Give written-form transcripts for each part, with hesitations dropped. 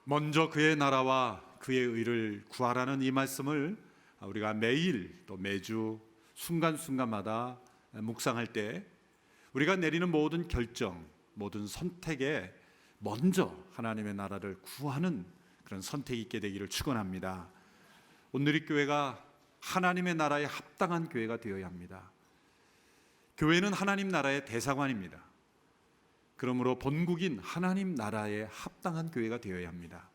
먼저 그의 나라와 그의 의를 구하라는 이 말씀을 우리가 매일 또 매주 순간순간마다 묵상할 때 우리가 내리는 모든 결정, 모든 선택에 먼저 하나님의 나라를 구하는 그런 선택이 있게 되기를 축원합니다. 온누리교회가 하나님의 나라에 합당한 교회가 되어야 합니다. 교회는 하나님 나라의 대사관입니다. 그러므로 본국인 하나님 나라에 합당한 교회가 되어야 합니다.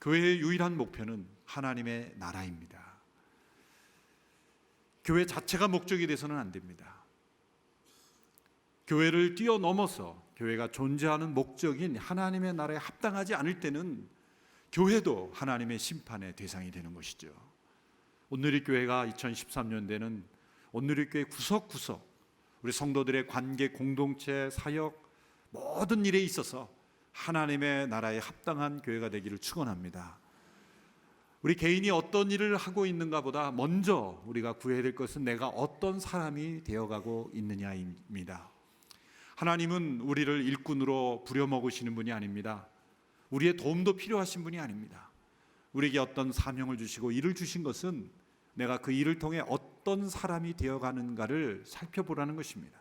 교회의 유일한 목표는 하나님의 나라입니다. 교회 자체가 목적이 돼서는 안 됩니다. 교회를 뛰어넘어서 교회가 존재하는 목적인 하나님의 나라에 합당하지 않을 때는 교회도 하나님의 심판의 대상이 되는 것이죠. 온누리교회가 2013년대는 온누리교회 구석구석 우리 성도들의 관계, 공동체, 사역 모든 일에 있어서 하나님의 나라에 합당한 교회가 되기를 축원합니다. 우리 개인이 어떤 일을 하고 있는가 보다 먼저 우리가 구해야 될 것은 내가 어떤 사람이 되어가고 있느냐입니다. 하나님은 우리를 일꾼으로 부려먹으시는 분이 아닙니다. 우리의 도움도 필요하신 분이 아닙니다. 우리에게 어떤 사명을 주시고 일을 주신 것은 내가 그 일을 통해 어떤 사람이 되어가는가를 살펴보라는 것입니다.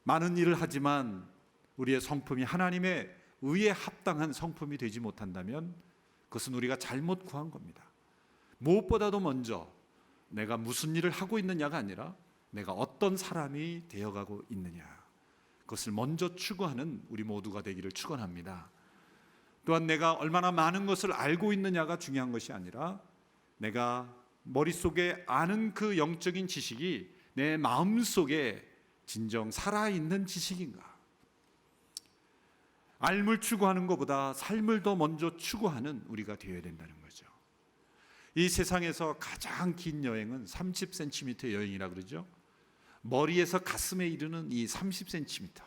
많은 일을 하지만 우리의 성품이 하나님의 의에 합당한 성품이 되지 못한다면 그것은 우리가 잘못 구한 겁니다. 무엇보다도 먼저 내가 무슨 일을 하고 있느냐가 아니라 내가 어떤 사람이 되어가고 있느냐, 그것을 먼저 추구하는 우리 모두가 되기를 축원합니다. 또한 내가 얼마나 많은 것을 알고 있느냐가 중요한 것이 아니라 내가 머릿속에 아는 그 영적인 지식이 내 마음속에 진정 살아있는 지식인가? 알물 추구하는 것보다 삶을 더 먼저 추구하는 우리가 되어야 된다는 거죠. 이 세상에서 가장 긴 여행은 30cm 여행이라 그러죠. 머리에서 가슴에 이르는 이 30cm,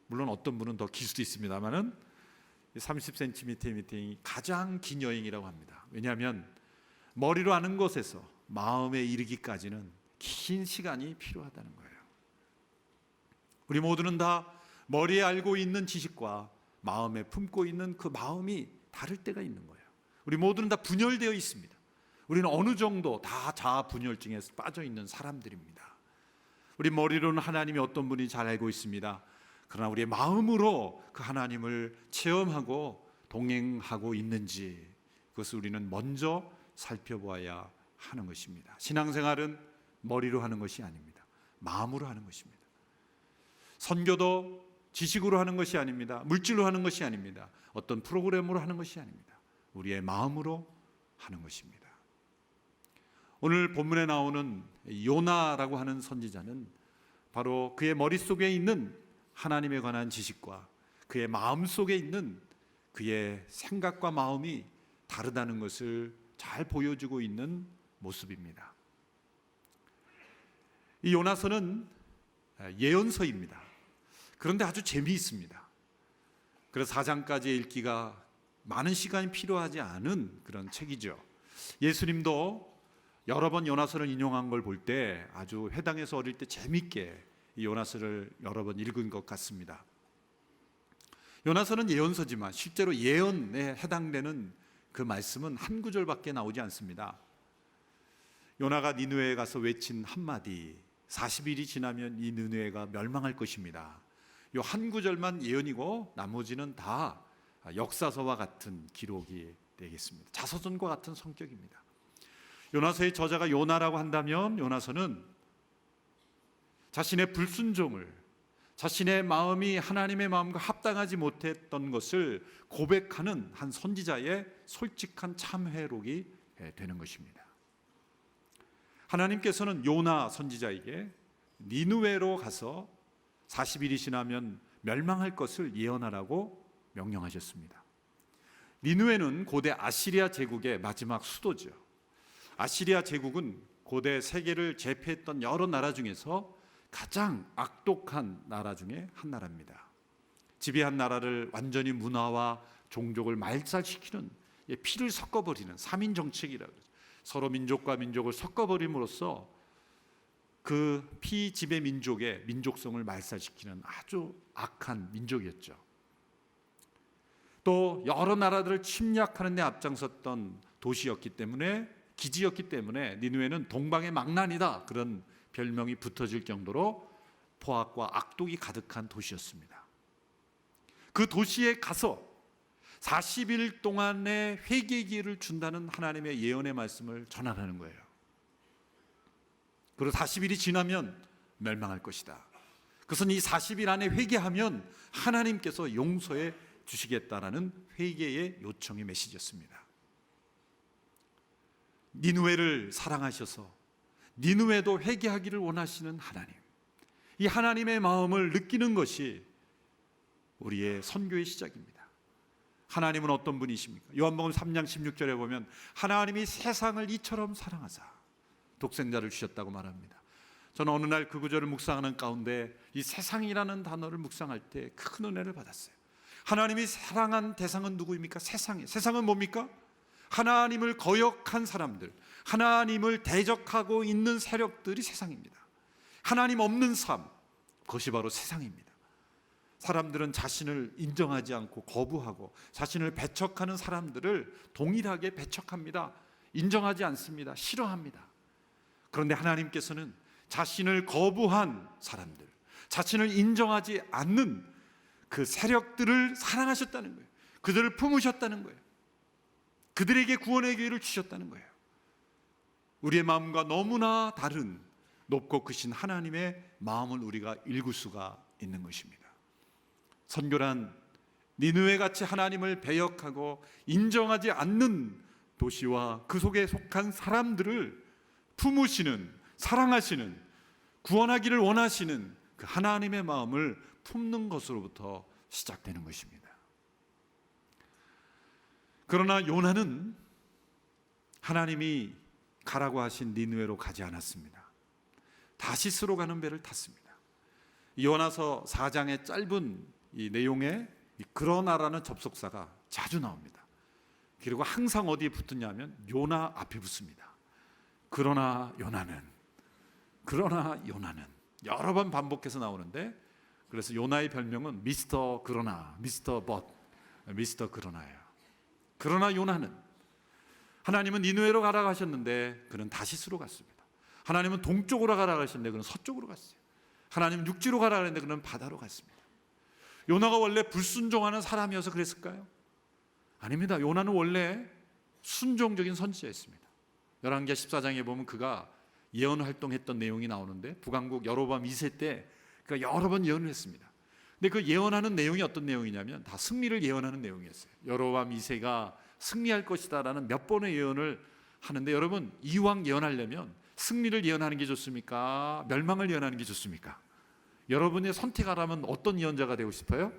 물론 어떤 분은 더 길 수도 있습니다만은 30cm이 가장 긴 여행이라고 합니다. 왜냐하면 머리로 아는 것에서 마음에 이르기까지는 긴 시간이 필요하다는 거예요. 우리 모두는 다 머리에 알고 있는 지식과 마음에 품고 있는 그 마음이 다를 때가 있는 거예요. 우리 모두는 다 분열되어 있습니다. 우리는 어느 정도 다 자아 분열증에 빠져 있는 사람들입니다. 우리 머리로는 하나님이 어떤 분이 잘 알고 있습니다. 그러나 우리의 마음으로 그 하나님을 체험하고 동행하고 있는지, 그것을 우리는 먼저 살펴보아야 하는 것입니다. 신앙생활은 머리로 하는 것이 아닙니다. 마음으로 하는 것입니다. 선교도 지식으로 하는 것이 아닙니다. 물질로 하는 것이 아닙니다. 어떤 프로그램으로 하는 것이 아닙니다. 우리의 마음으로 하는 것입니다. 오늘 본문에 나오는 요나라고 하는 선지자는 바로 그의 머릿속에 있는 하나님에 관한 지식과 그의 마음속에 있는 그의 생각과 마음이 다르다는 것을 잘 보여주고 있는 모습입니다. 이 요나서는 예언서입니다. 그런데 아주 재미있습니다. 그래서 4장까지 읽기가 많은 시간이 필요하지 않은 그런 책이죠. 예수님도 여러 번 요나서를 인용한 걸 볼 때 아주 회당에서 어릴 때 재미있게 이 요나서를 여러 번 읽은 것 같습니다. 요나서는 예언서지만 실제로 예언에 해당되는 그 말씀은 한 구절밖에 나오지 않습니다. 요나가 니느웨에 가서 외친 한마디, 40일이 지나면 이 니느웨가 멸망할 것입니다. 이 한 구절만 예언이고 나머지는 다 역사서와 같은 기록이 되겠습니다. 자서전과 같은 성격입니다. 요나서의 저자가 요나라고 한다면 요나서는 자신의 불순종을, 자신의 마음이 하나님의 마음과 합당하지 못했던 것을 고백하는 한 선지자의 솔직한 참회록이 되는 것입니다. 하나님께서는 요나 선지자에게 니느웨로 가서 40일이 지나면 멸망할 것을 예언하라고 명령하셨습니다. 니느웨는 고대 아시리아 제국의 마지막 수도죠. 아시리아 제국은 고대 세계를 제패했던 여러 나라 중에서 가장 악독한 나라 중에 한 나라입니다. 지배한 나라를 완전히 문화와 종족을 말살시키는, 피를 섞어버리는 삼인 정책이라고 그러죠. 서로 민족과 민족을 섞어버림으로써 그 피지배 민족의 민족성을 말살시키는 아주 악한 민족이었죠. 또 여러 나라들을 침략하는 데 앞장섰던 도시였기 때문에, 기지였기 때문에 니느웨는 동방의 망난이다, 그런 별명이 붙어질 정도로 포악과 악독이 가득한 도시였습니다. 그 도시에 가서 40일 동안의 회개의 기회를 준다는 하나님의 예언의 말씀을 전하라는 거예요. 그리고 40일이 지나면 멸망할 것이다. 그것은 이 40일 안에 회개하면 하나님께서 용서해 주시겠다라는 회개의 요청의 메시지였습니다. 니느웨를 사랑하셔서 니느웨도 회개하기를 원하시는 하나님, 이 하나님의 마음을 느끼는 것이 우리의 선교의 시작입니다. 하나님은 어떤 분이십니까? 요한복음 3장 16절에 보면 하나님이 세상을 이처럼 사랑하사 독생자를 주셨다고 말합니다. 저는 어느 날 그 구절을 묵상하는 가운데 이 세상이라는 단어를 묵상할 때 큰 은혜를 받았어요. 하나님이 사랑한 대상은 누구입니까? 세상이에요. 세상은 뭡니까? 하나님을 거역한 사람들, 하나님을 대적하고 있는 세력들이 세상입니다. 하나님 없는 삶, 그것이 바로 세상입니다. 사람들은 자신을 인정하지 않고 거부하고 자신을 배척하는 사람들을 동일하게 배척합니다. 인정하지 않습니다. 싫어합니다. 그런데 하나님께서는 자신을 거부한 사람들, 자신을 인정하지 않는 그 세력들을 사랑하셨다는 거예요. 그들을 품으셨다는 거예요. 그들에게 구원의 기회를 주셨다는 거예요. 우리의 마음과 너무나 다른 높고 크신 하나님의 마음을 우리가 읽을 수가 있는 것입니다. 선교란 니느웨 같이 하나님을 배역하고 인정하지 않는 도시와 그 속에 속한 사람들을 품으시는, 사랑하시는, 구원하기를 원하시는 그 하나님의 마음을 품는 것으로부터 시작되는 것입니다. 그러나 요나는 하나님이 가라고 하신 니느웨로 가지 않았습니다. 다시스로 가는 배를 탔습니다. 요나서 4장의 짧은 이 내용에 그러나라는 접속사가 자주 나옵니다. 그리고 항상 어디에 붙느냐면 요나 앞에 붙습니다. 그러나 요나는 여러 번 반복해서 나오는데, 그래서 요나의 별명은 미스터 그러나, 미스터 벗, 미스터 그러나예요. 그러나 요나는, 하나님은 니느웨로 가라고 하셨는데 그는 다시스로 갔습니다. 하나님은 동쪽으로 가라고 하셨는데 그는 서쪽으로 갔어요. 하나님은 육지로 가라고 했는데 그는 바다로 갔습니다. 요나가 원래 불순종하는 사람이어서 그랬을까요? 아닙니다. 요나는 원래 순종적인 선지자였습니다. 열왕기하 14장에 보면 그가 예언 활동했던 내용이 나오는데, 북왕국 여로보암 2세 때 그가 여러 번 예언을 했습니다. 근데 그 예언하는 내용이 어떤 내용이냐면 다 승리를 예언하는 내용이었어요. 여로보암 2세가 승리할 것이다라는 몇 번의 예언을 하는데, 여러분, 이왕 예언하려면 승리를 예언하는 게 좋습니까? 멸망을 예언하는 게 좋습니까? 여러분이 선택하라면 어떤 예언자가 되고 싶어요?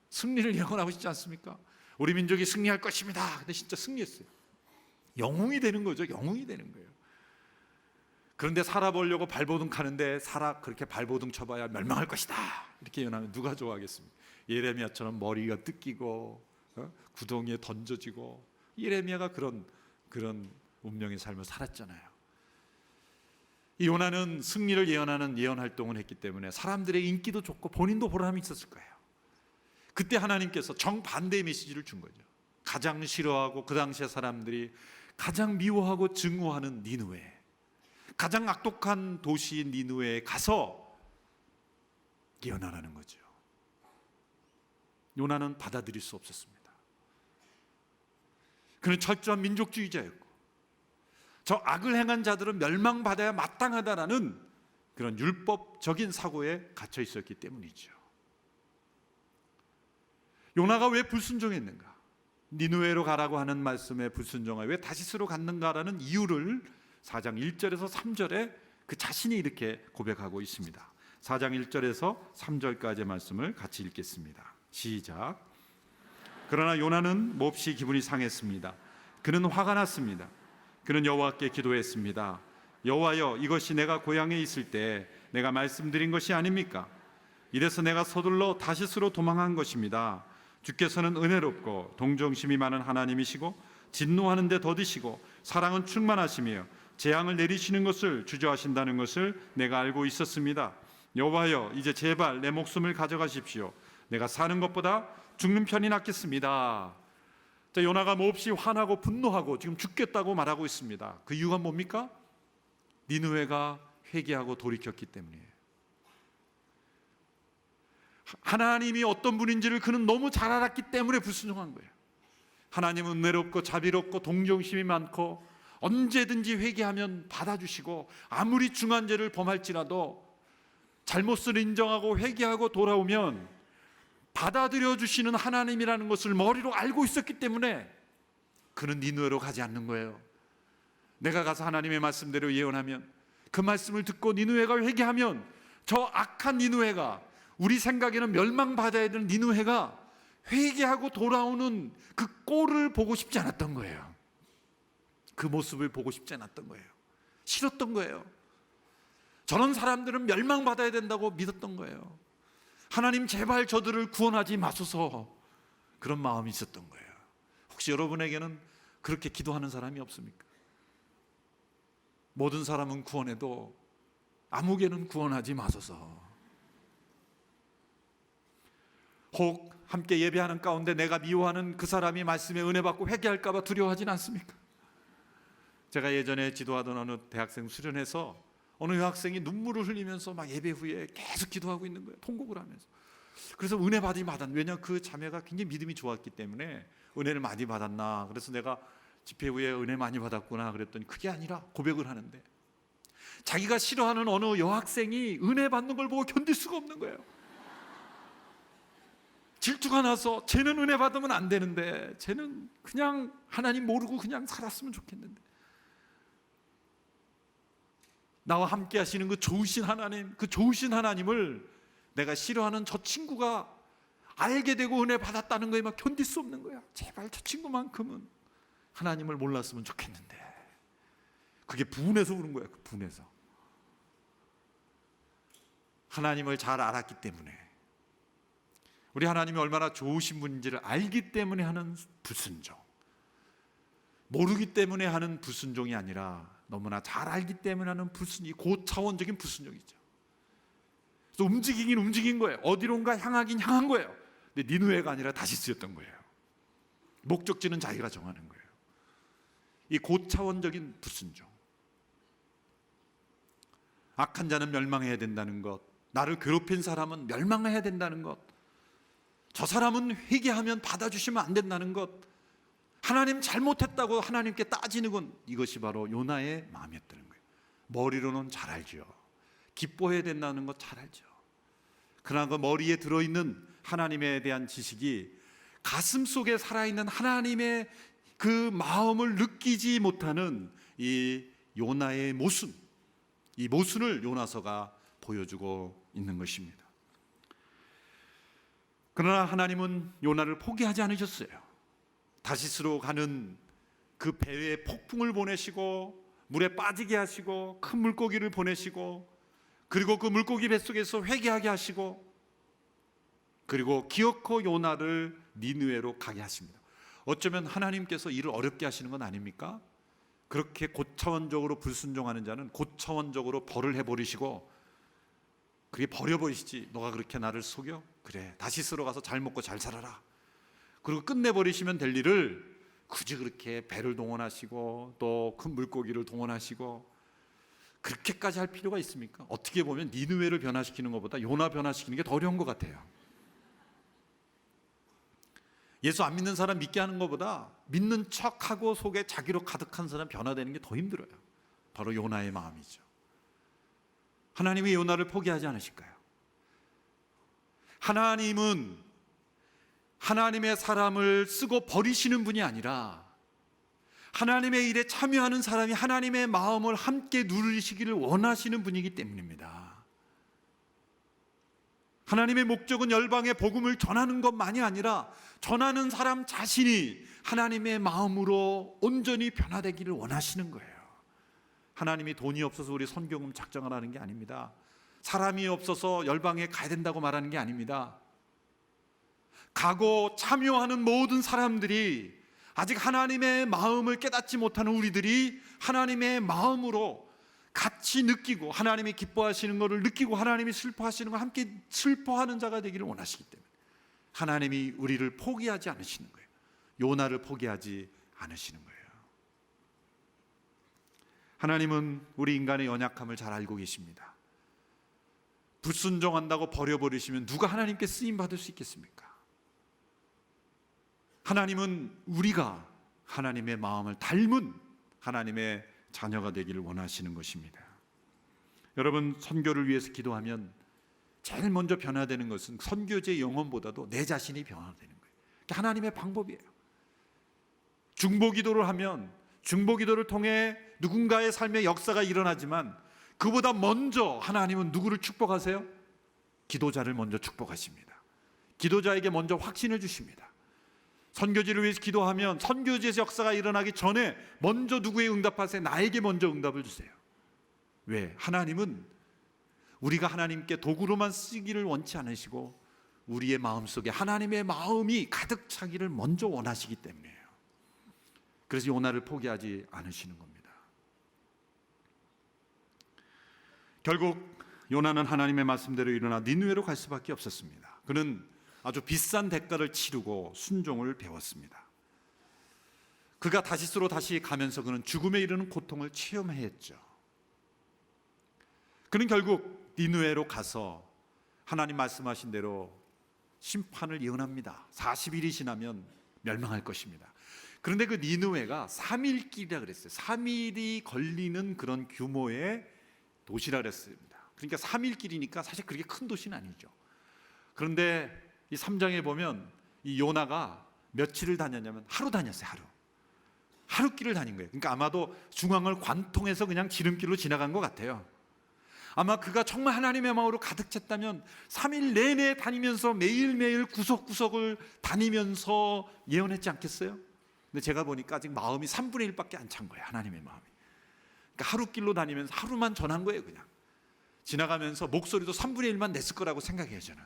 승리를 예언하고 싶지 않습니까? 우리 민족이 승리할 것입니다. 근데 진짜 승리했어요. 영웅이 되는 거죠. 영웅이 되는 거예요. 그런데 살아보려고 발버둥 카는데 그렇게 발버둥 쳐봐야 멸망할 것이다, 이렇게 예언하면 누가 좋아하겠습니까? 예레미야처럼 머리가 뜯기고 구덩이에 던져지고, 예레미야가 그런 운명의 삶을 살았잖아요. 이 요나는 승리를 예언하는 예언 활동을 했기 때문에 사람들의 인기도 좋고 본인도 보람이 있었을 거예요. 그때 하나님께서 정반대의 메시지를 준 거죠. 가장 싫어하고 그 당시에 사람들이 가장 미워하고 증오하는 니느웨, 가장 악독한 도시인 니느웨에 가서 예언하라는 거죠. 요나는 받아들일 수 없었습니다. 그는 철저한 민족주의자였고, 저 악을 행한 자들은 멸망받아야 마땅하다라는 그런 율법적인 사고에 갇혀 있었기 때문이죠. 요나가 왜 불순종했는가? 니느웨로 가라고 하는 말씀에 불순종하여 왜 다시스로 갔는가라는 이유를 4장 1절에서 3절에 그 자신이 이렇게 고백하고 있습니다. 4장 1절에서 3절까지의 말씀을 같이 읽겠습니다. 시작. 그러나 요나는 몹시 기분이 상했습니다. 그는 화가 났습니다. 그는 여호와께 기도했습니다. 여호와여, 이것이 내가 고향에 있을 때 내가 말씀드린 것이 아닙니까? 이래서 내가 서둘러 다시스로 도망한 것입니다. 주께서는 은혜롭고 동정심이 많은 하나님이시고 진노하는 데 더디시고 사랑은 충만하시며 재앙을 내리시는 것을 주저하신다는 것을 내가 알고 있었습니다. 여호와여, 이제 제발 내 목숨을 가져가십시오. 내가 사는 것보다 죽는 편이 낫겠습니다. 자, 요나가 몹시 화나고 분노하고 지금 죽겠다고 말하고 있습니다. 그 이유가 뭡니까? 니느웨가 회개하고 돌이켰기 때문이에요. 하나님이 어떤 분인지를 그는 너무 잘 알았기 때문에 불순종한 거예요. 하나님은 은혜롭고 자비롭고 동정심이 많고 언제든지 회개하면 받아주시고 아무리 중한 죄를 범할지라도 잘못을 인정하고 회개하고 돌아오면 받아들여 주시는 하나님이라는 것을 머리로 알고 있었기 때문에 그는 니느웨로 가지 않는 거예요. 내가 가서 하나님의 말씀대로 예언하면, 그 말씀을 듣고 니느웨가 회개하면 저 악한 니느웨가, 우리 생각에는 멸망받아야 되는 니느웨가 회개하고 돌아오는 그 꼴을 보고 싶지 않았던 거예요. 그 모습을 보고 싶지 않았던 거예요. 싫었던 거예요. 저런 사람들은 멸망받아야 된다고 믿었던 거예요. 하나님 제발 저들을 구원하지 마소서, 그런 마음이 있었던 거예요. 혹시 여러분에게는 그렇게 기도하는 사람이 없습니까? 모든 사람은 구원해도 아무개는 구원하지 마소서. 혹 함께 예배하는 가운데 내가 미워하는 그 사람이 말씀에 은혜 받고 회개할까 봐 두려워하진 않습니까? 제가 예전에 지도하던 어느 대학생 수련회에서 어느 여학생이 눈물을 흘리면서 막 예배 후에 계속 기도하고 있는 거예요. 통곡을 하면서. 그래서 은혜 받지 받았나? 왜냐하면 그 자매가 굉장히 믿음이 좋았기 때문에 은혜를 많이 받았나? 그래서 내가 집회 후에 은혜 많이 받았구나 그랬더니 그게 아니라 고백을 하는데, 자기가 싫어하는 어느 여학생이 은혜 받는 걸 보고 견딜 수가 없는 거예요. 질투가 나서 쟤는 은혜 받으면 안 되는데, 쟤는 그냥 하나님 모르고 그냥 살았으면 좋겠는데, 나와 함께 하시는 그 좋으신 하나님, 그 좋으신 하나님을 내가 싫어하는 저 친구가 알게 되고 은혜 받았다는 거에 막 견딜 수 없는 거야. 제발 저 친구만큼은 하나님을 몰랐으면 좋겠는데. 그게 분해서 그런 거야. 분해서. 하나님을 잘 알았기 때문에, 우리 하나님이 얼마나 좋으신 분인지를 알기 때문에 하는 불순종, 모르기 때문에 하는 불순종이 아니라 너무나 잘 알기 때문에 하는 불순종이 고차원적인 불순종이죠. 그래서 움직이긴 움직인 거예요. 어디론가 향하긴 향한 거예요. 근데 니느웨가 아니라 다시스였던 거예요. 목적지는 자기가 정하는 거예요. 이 고차원적인 불순종. 악한 자는 멸망해야 된다는 것, 나를 괴롭힌 사람은 멸망해야 된다는 것, 저 사람은 회개하면 받아주시면 안 된다는 것, 하나님 잘못했다고 하나님께 따지는 건, 이것이 바로 요나의 마음이었다는 거예요. 머리로는 잘 알죠. 기뻐해야 된다는 것 잘 알죠. 그러나 그 머리에 들어있는 하나님에 대한 지식이 가슴 속에 살아있는 하나님의 그 마음을 느끼지 못하는 이 요나의 모순, 이 모순을 요나서가 보여주고 있는 것입니다. 그러나 하나님은 요나를 포기하지 않으셨어요. 다시스로 가는 그 배에 폭풍을 보내시고 물에 빠지게 하시고 큰 물고기를 보내시고, 그리고 그 물고기 뱃속에서 회개하게 하시고, 그리고 기어코 요나를 니느웨로 가게 하십니다. 어쩌면 하나님께서 일을 어렵게 하시는 건 아닙니까? 그렇게 고차원적으로 불순종하는 자는 고차원적으로 벌을 해버리시고, 그게 버려버리시지. 너가 그렇게 나를 속여? 그래, 다시스로 가서 잘 먹고 잘 살아라. 그리고 끝내버리시면 될 일을 굳이 그렇게 배를 동원하시고 또 큰 물고기를 동원하시고 그렇게까지 할 필요가 있습니까? 어떻게 보면 니느웨를 변화시키는 것보다 요나 변화시키는 게 더 어려운 것 같아요. 예수 안 믿는 사람 믿게 하는 것보다 믿는 척하고 속에 자기로 가득한 사람 변화되는 게 더 힘들어요. 바로 요나의 마음이죠. 하나님이 요나를 포기하지 않으실까요? 하나님은 하나님의 사람을 쓰고 버리시는 분이 아니라 하나님의 일에 참여하는 사람이 하나님의 마음을 함께 누리시기를 원하시는 분이기 때문입니다. 하나님의 목적은 열방의 복음을 전하는 것만이 아니라 전하는 사람 자신이 하나님의 마음으로 온전히 변화되기를 원하시는 거예요. 하나님이 돈이 없어서 우리 선교금 작정을 하는 게 아닙니다. 사람이 없어서 열방에 가야 된다고 말하는 게 아닙니다. 가고 참여하는 모든 사람들이 아직 하나님의 마음을 깨닫지 못하는 우리들이 하나님의 마음으로 같이 느끼고 하나님이 기뻐하시는 것을 느끼고 하나님이 슬퍼하시는 걸 함께 슬퍼하는 자가 되기를 원하시기 때문에 하나님이 우리를 포기하지 않으시는 거예요. 요나를 포기하지 않으시는 거예요. 하나님은 우리 인간의 연약함을 잘 알고 계십니다. 불순종한다고 버려버리시면 누가 하나님께 쓰임받을 수 있겠습니까? 하나님은 우리가 하나님의 마음을 닮은 하나님의 자녀가 되기를 원하시는 것입니다. 여러분, 선교를 위해서 기도하면 제일 먼저 변화되는 것은 선교지의 영혼보다도 내 자신이 변화되는 거예요. 그게 하나님의 방법이에요. 중보기도를 하면 중보기도를 통해 누군가의 삶의 역사가 일어나지만 그보다 먼저 하나님은 누구를 축복하세요? 기도자를 먼저 축복하십니다. 기도자에게 먼저 확신을 주십니다. 선교지를 위해서 기도하면 선교지에서 역사가 일어나기 전에 먼저 누구에 응답하세요? 나에게 먼저 응답을 주세요. 왜? 하나님은 우리가 하나님께 도구로만 쓰기를 원치 않으시고 우리의 마음속에 하나님의 마음이 가득 차기를 먼저 원하시기 때문이에요. 그래서 요나를 포기하지 않으시는 겁니다. 결국 요나는 하나님의 말씀대로 일어나 니느웨로 갈 수밖에 없었습니다. 그는 아주 비싼 대가를 치르고 순종을 배웠습니다. 그가 다시스로 다시 가면서 그는 죽음에 이르는 고통을 체험해야 했죠. 그는 결국 니느웨로 가서 하나님 말씀하신 대로 심판을 예언합니다. 40일이 지나면 멸망할 것입니다. 그런데 그 니느웨가 3일 길이라 그랬어요. 3일이 걸리는 그런 규모의 도시라 그랬습니다. 그러니까 3일 길이니까 사실 그렇게 큰 도시는 아니죠. 그런데 이 3장에 보면 이 요나가 며칠을 다녔냐면 하루 다녔어요. 하루 길을 다닌 거예요. 그러니까 아마도 중앙을 관통해서 그냥 지름길로 지나간 것 같아요. 아마 그가 정말 하나님의 마음으로 가득 찼다면 3일 내내 다니면서 매일매일 구석구석을 다니면서 예언했지 않겠어요? 근데 제가 보니까 아직 마음이 3분의 1밖에 안 찬 거예요. 하나님의 마음이. 그러니까 하루 길로 다니면서 하루만 전한 거예요. 그냥 지나가면서 목소리도 3분의 1만 냈을 거라고 생각해요. 저는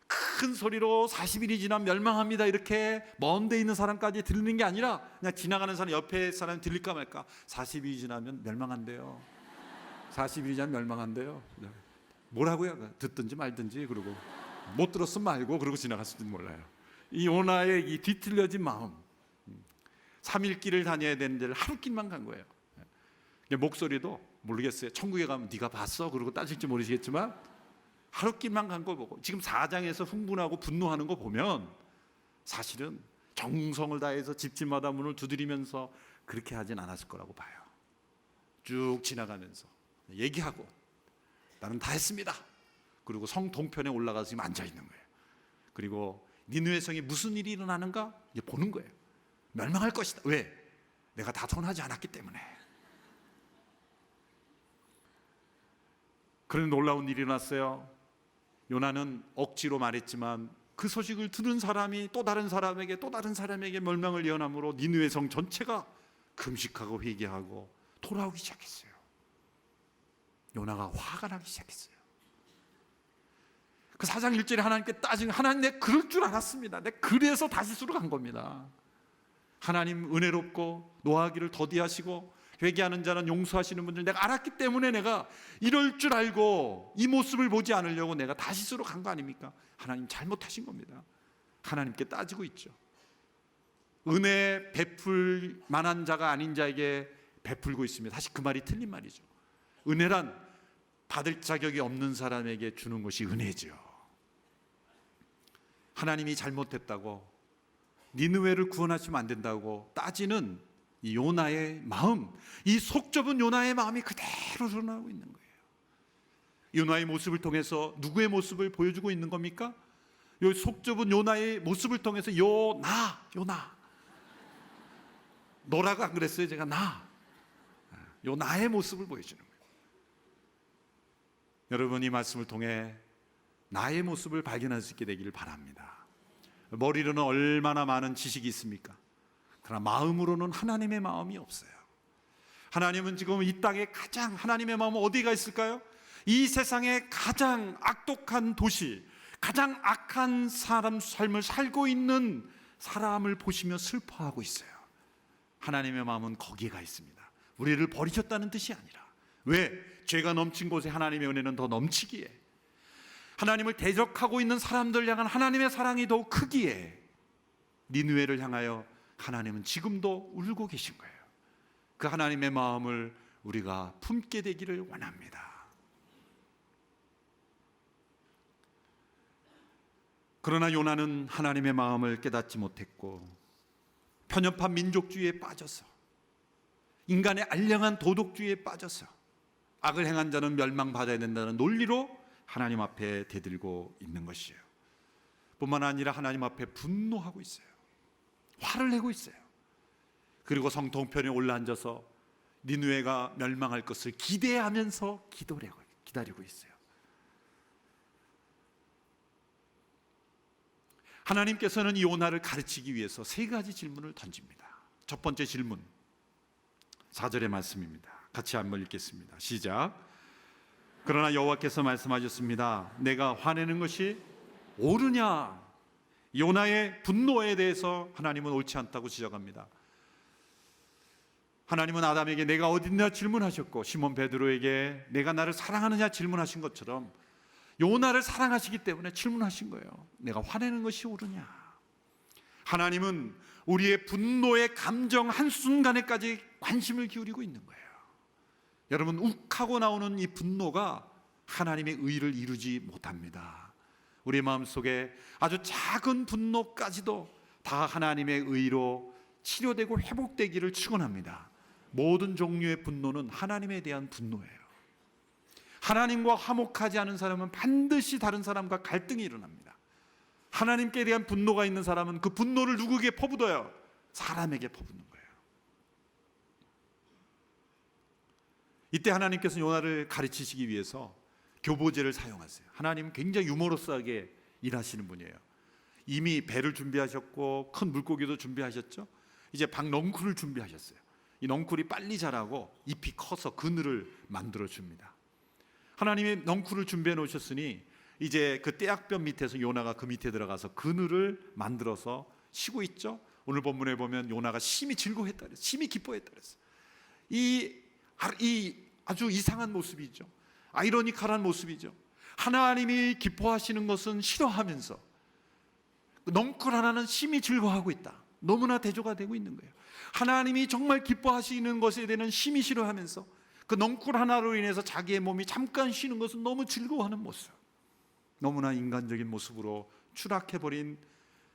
큰 소리로 40일이 지나면 멸망합니다 이렇게 먼 데 있는 사람까지 들리는 게 아니라 그냥 지나가는 사람 옆에 사람이 들릴까 말까. 40일이 지나면 멸망한대요. 40일이 지나면 멸망한대요. 뭐라고요? 듣든지 말든지. 그러고 못 들었으면 말고 그러고 지나갔을지도 몰라요. 이 요나의 이 뒤틀려진 마음, 3일 길을 다녀야 되는 데를 하루 길만 간 거예요. 목소리도 모르겠어요. 천국에 가면 네가 봤어? 그러고 따질지 모르시겠지만 하루 길만 간 걸 보고 지금 4장에서 흥분하고 분노하는 거 보면 사실은 정성을 다해서 집집마다 문을 두드리면서 그렇게 하진 않았을 거라고 봐요. 쭉 지나가면서 얘기하고 나는 다 했습니다. 그리고 성 동편에 올라가서 지금 앉아 있는 거예요. 그리고 니느웨 성에 무슨 일이 일어나는가 이제 보는 거예요. 멸망할 것이다. 왜? 내가 다 전하지 않았기 때문에. 그런 놀라운 일이 일어났어요. 요나는 억지로 말했지만 그 소식을 들은 사람이 또 다른 사람에게 멸망을 예언함으로 니느웨 성 전체가 금식하고 회개하고 돌아오기 시작했어요. 요나가 화가 나기 시작했어요. 그 4장 1절에 하나님께 따지면 하나님 내 그럴 줄 알았습니다. 내 그래서 다시스로 간 겁니다. 하나님 은혜롭고 노하기를 더디하시고 회개하는 자는 용서하시는 분들 내가 알았기 때문에 내가 이럴 줄 알고 이 모습을 보지 않으려고 내가 다시스로 간 거 아닙니까? 하나님 잘못하신 겁니다. 하나님께 따지고 있죠. 은혜 베풀 만한 자가 아닌 자에게 베풀고 있습니다. 사실 그 말이 틀린 말이죠. 은혜란 받을 자격이 없는 사람에게 주는 것이 은혜죠. 하나님이 잘못했다고 니느웨를 구원하시면 안 된다고 따지는 이 요나의 마음, 이 속 좁은 요나의 마음이 그대로 드러나고 있는 거예요. 요나의 모습을 통해서 누구의 모습을 보여주고 있는 겁니까? 이 속 좁은 요나의 모습을 통해서 요나 너라고 안 그랬어요? 제가 요 나의 모습을 보여주는 거예요. 여러분, 이 말씀을 통해 나의 모습을 발견할 수 있게 되기를 바랍니다. 머리로는 얼마나 많은 지식이 있습니까? 그러나 마음으로는 하나님의 마음이 없어요. 하나님은 지금 이 땅에 가장, 하나님의 마음은 어디가 있을까요? 이 세상에 가장 악독한 도시, 가장 악한 사람 삶을 살고 있는 사람을 보시며 슬퍼하고 있어요. 하나님의 마음은 거기에 있습니다. 우리를 버리셨다는 뜻이 아니라, 왜? 죄가 넘친 곳에 하나님의 은혜는 더 넘치기에, 하나님을 대적하고 있는 사람들 향한 하나님의 사랑이 더욱 크기에 니느웨를 향하여 하나님은 지금도 울고 계신 거예요. 그 하나님의 마음을 우리가 품게 되기를 원합니다. 그러나 요나는 하나님의 마음을 깨닫지 못했고 편협한 민족주의에 빠져서, 인간의 알량한 도덕주의에 빠져서 악을 행한 자는 멸망받아야 된다는 논리로 하나님 앞에 대들고 있는 것이에요. 뿐만 아니라 하나님 앞에 분노하고 있어요. 화를 내고 있어요. 그리고 성통편에 올라앉아서 니느웨가 멸망할 것을 기대하면서 기다리고 있어요. 하나님께서는 이 요나를 가르치기 위해서 세 가지 질문을 던집니다. 첫 번째 질문, 4절의 말씀입니다. 같이 한번 읽겠습니다. 시작. 그러나 여호와께서 말씀하셨습니다. 내가 화내는 것이 옳으냐? 요나의 분노에 대해서 하나님은 옳지 않다고 지적합니다. 하나님은 아담에게 내가 어딨냐 질문하셨고, 시몬 베드로에게 내가 나를 사랑하느냐 질문하신 것처럼 요나를 사랑하시기 때문에 질문하신 거예요. 내가 화내는 것이 옳으냐? 하나님은 우리의 분노의 감정 한순간에까지 관심을 기울이고 있는 거예요. 여러분, 욱하고 나오는 이 분노가 하나님의 의를 이루지 못합니다. 우리 마음속에 아주 작은 분노까지도 다 하나님의 의로 치료되고 회복되기를 축원합니다. 모든 종류의 분노는 하나님에 대한 분노예요. 하나님과 화목하지 않은 사람은 반드시 다른 사람과 갈등이 일어납니다. 하나님께 대한 분노가 있는 사람은 그 분노를 누구에게 퍼붓어요? 사람에게 퍼붓는 거예요. 이때 하나님께서 요나를 가르치시기 위해서 교보제를 사용하세요. 하나님은 굉장히 유머러스하게 일하시는 분이에요. 이미 배를 준비하셨고 큰 물고기도 준비하셨죠. 이제 박넝쿨을 준비하셨어요. 이 넝쿨이 빨리 자라고 잎이 커서 그늘을 만들어 줍니다. 하나님이 넝쿨을 준비해 놓으셨으니 이제 그 떼약볕 밑에서 요나가 그 밑에 들어가서 그늘을 만들어서 쉬고 있죠. 오늘 본문에 보면 요나가 심히 즐거워했다 그랬어요. 심히 기뻐했다 그랬어요. 이 아주 이상한 모습이죠. 아이러니컬한 모습이죠. 하나님이 기뻐하시는 것은 싫어하면서 넝쿨 하나는 심히 즐거워하고 있다. 너무나 대조가 되고 있는 거예요. 하나님이 정말 기뻐하시는 것에 대한 심히 싫어하면서 그 넝쿨 하나로 인해서 자기의 몸이 잠깐 쉬는 것은 너무 즐거워하는 모습, 너무나 인간적인 모습으로 추락해버린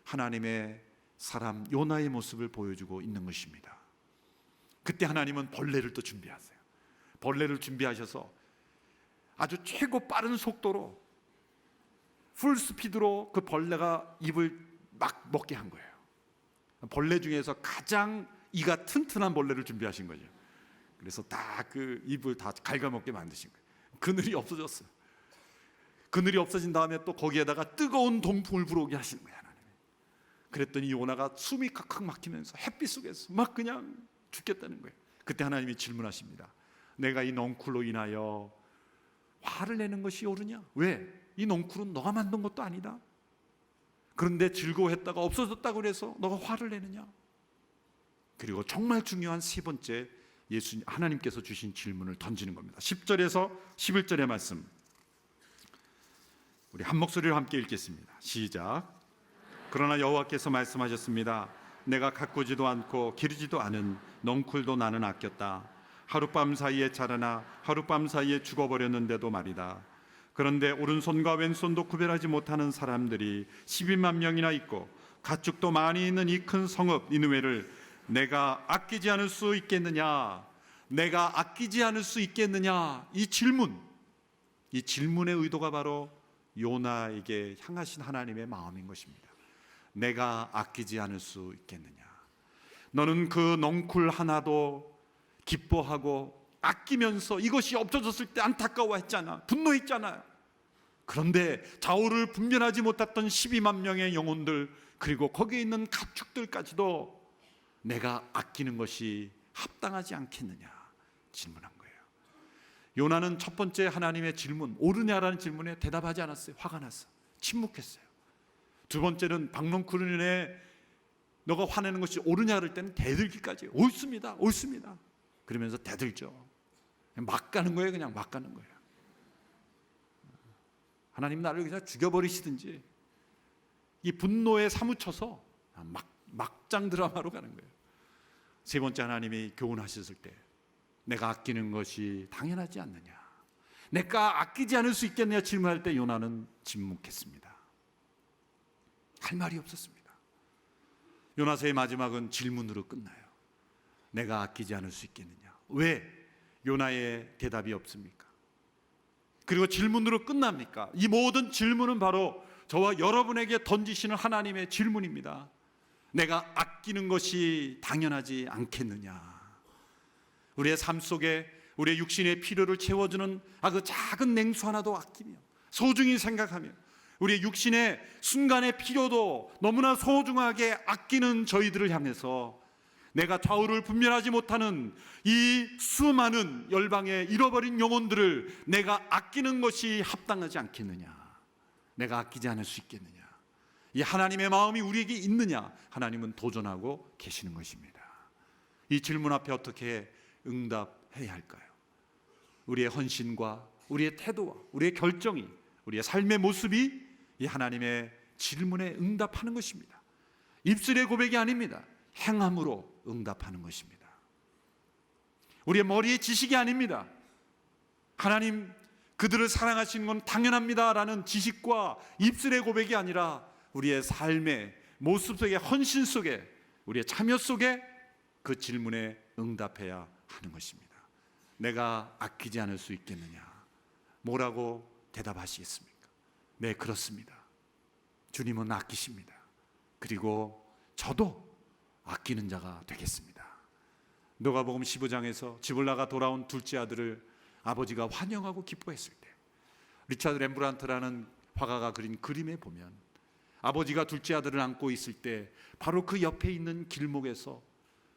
하나님의 사람 요나의 모습을 보여주고 있는 것입니다. 그때 하나님은 벌레를 또 준비하세요. 벌레를 준비하셔서 아주 최고 빠른 속도로 풀 스피드로 그 벌레가 입을 막 먹게 한 거예요. 벌레 중에서 가장 이가 튼튼한 벌레를 준비하신 거죠. 그래서 다 그 입을 다 갉아먹게 만드신 거예요. 그늘이 없어졌어요. 그늘이 없어진 다음에 또 거기에다가 뜨거운 동풍을 불어오게 하시는 거예요, 하나님. 그랬더니 요나가 숨이 칵칵 막히면서 햇빛 속에서 막 그냥 죽겠다는 거예요. 그때 하나님이 질문하십니다. 내가 이 넝쿨로 인하여 화를 내는 것이 옳으냐? 왜? 이 넝쿨은 너가 만든 것도 아니다. 그런데 즐거워했다가 없어졌다고 그래서 너가 화를 내느냐? 그리고 정말 중요한 세 번째, 하나님께서 주신 질문을 던지는 겁니다. 10절에서 11절의 말씀, 우리 한 목소리로 함께 읽겠습니다. 시작. 그러나 여호와께서 말씀하셨습니다. 내가 가꾸지도 않고 기르지도 않은 넝쿨도 나는 아꼈다. 하룻밤 사이에 자라나 하룻밤 사이에 죽어버렸는데도 말이다. 그런데 오른손과 왼손도 구별하지 못하는 사람들이 12만 명이나 있고 가축도 많이 있는 이 큰 성읍 니느웨를 내가 아끼지 않을 수 있겠느냐? 내가 아끼지 않을 수 있겠느냐? 이 질문의 의도가 바로 요나에게 향하신 하나님의 마음인 것입니다. 내가 아끼지 않을 수 있겠느냐? 너는 그 넝쿨 하나도 기뻐하고 아끼면서 이것이 없어졌을 때 안타까워했잖아. 분노했잖아요. 그런데 좌우를 분별하지 못했던 12만 명의 영혼들, 그리고 거기에 있는 가축들까지도 내가 아끼는 것이 합당하지 않겠느냐 질문한 거예요. 요나는 첫 번째 하나님의 질문, 옳으냐라는 질문에 대답하지 않았어요. 화가 났어. 침묵했어요. 두 번째는 박농쿨에 너가 화내는 것이 옳으냐 그럴 때는 대들기까지, 옳습니다, 옳습니다 그러면서 대들죠. 막 가는 거예요. 그냥 막 가는 거예요. 하나님 나를 그냥 죽여버리시든지, 이 분노에 사무쳐서 막장 드라마로 가는 거예요. 세 번째 하나님이 교훈하셨을 때 내가 아끼는 것이 당연하지 않느냐, 내가 아끼지 않을 수 있겠느냐 질문할 때 요나는 침묵했습니다. 할 말이 없었습니다. 요나서의 마지막은 질문으로 끝나요. 내가 아끼지 않을 수 있겠느냐. 왜 요나의 대답이 없습니까? 그리고 질문으로 끝납니까? 이 모든 질문은 바로 저와 여러분에게 던지시는 하나님의 질문입니다. 내가 아끼는 것이 당연하지 않겠느냐. 우리의 삶 속에 우리의 육신의 필요를 채워주는 그 작은 냉수 하나도 아끼며 소중히 생각하며 우리의 육신의 순간의 필요도 너무나 소중하게 아끼는 저희들을 향해서 내가 좌우를 분별하지 못하는 이 수많은 열방의 잃어버린 영혼들을 내가 아끼는 것이 합당하지 않겠느냐, 내가 아끼지 않을 수 있겠느냐, 이 하나님의 마음이 우리에게 있느냐, 하나님은 도전하고 계시는 것입니다. 이 질문 앞에 어떻게 응답해야 할까요? 우리의 헌신과 우리의 태도와 우리의 결정이, 우리의 삶의 모습이 이 하나님의 질문에 응답하는 것입니다. 입술의 고백이 아닙니다. 행함으로 응답하는 것입니다. 우리의 머리의 지식이 아닙니다. 하나님 그들을 사랑하시는 건 당연합니다 라는 지식과 입술의 고백이 아니라 우리의 삶의 모습 속에, 헌신 속에, 우리의 참여 속에 그 질문에 응답해야 하는 것입니다. 내가 아끼지 않을 수 있겠느냐, 뭐라고 대답하시겠습니까? 네, 그렇습니다. 주님은 아끼십니다. 그리고 저도 아끼는 자가 되겠습니다. 누가복음 15장에서 집을 나가 돌아온 둘째 아들을 아버지가 환영하고 기뻐했을 때, 리차드 렘브란트라는 화가가 그린 그림에 보면 아버지가 둘째 아들을 안고 있을 때 바로 그 옆에 있는 길목에서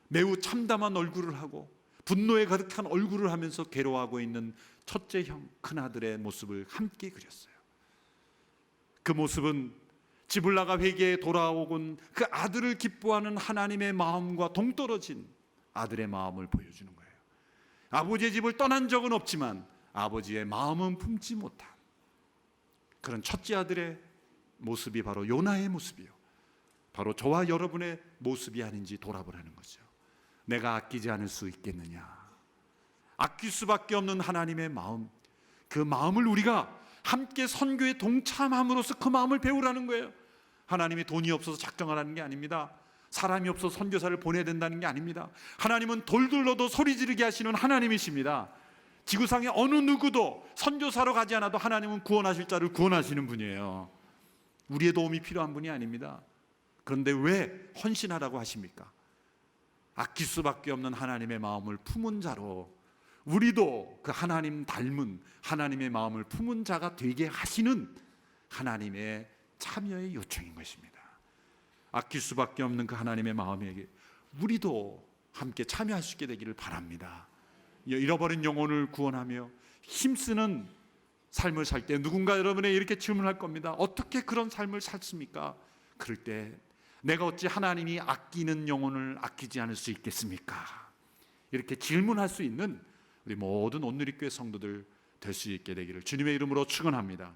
매우 참담한 얼굴을 하고 분노에 가득한 얼굴을 하면서 괴로워하고 있는 첫째 형 큰아들의 모습을 함께 그렸어요. 그 모습은 집을 나가 회개에 돌아오곤 그 아들을 기뻐하는 하나님의 마음과 동떨어진 아들의 마음을 보여주는 거예요. 아버지의 집을 떠난 적은 없지만 아버지의 마음은 품지 못한 그런 첫째 아들의 모습이 바로 요나의 모습이요, 바로 저와 여러분의 모습이 아닌지 돌아보라는 거죠. 내가 아끼지 않을 수 있겠느냐. 아낄 수밖에 없는 하나님의 마음, 그 마음을 우리가 함께 선교에 동참함으로써 그 마음을 배우라는 거예요. 하나님이 돈이 없어서 작정하라는 게 아닙니다. 사람이 없어서 선교사를 보내야 된다는 게 아닙니다. 하나님은 돌들러도 소리 지르게 하시는 하나님이십니다. 지구상의 어느 누구도 선교사로 가지 않아도 하나님은 구원하실 자를 구원하시는 분이에요. 우리의 도움이 필요한 분이 아닙니다. 그런데 왜 헌신하라고 하십니까? 아낄 수밖에 없는 하나님의 마음을 품은 자로 우리도 그 하나님 닮은 하나님의 마음을 품은 자가 되게 하시는 하나님의 참여의 요청인 것입니다. 아낄 수밖에 없는 그 하나님의 마음에게 우리도 함께 참여할 수 있게 되기를 바랍니다. 잃어버린 영혼을 구원하며 힘쓰는 삶을 살 때 누군가 여러분에게 이렇게 질문할 겁니다. 어떻게 그런 삶을 살습니까? 그럴 때 내가 어찌 하나님이 아끼는 영혼을 아끼지 않을 수 있겠습니까? 이렇게 질문할 수 있는 우리 모든 온누리교회 성도들 될 수 있게 되기를 주님의 이름으로 축원합니다.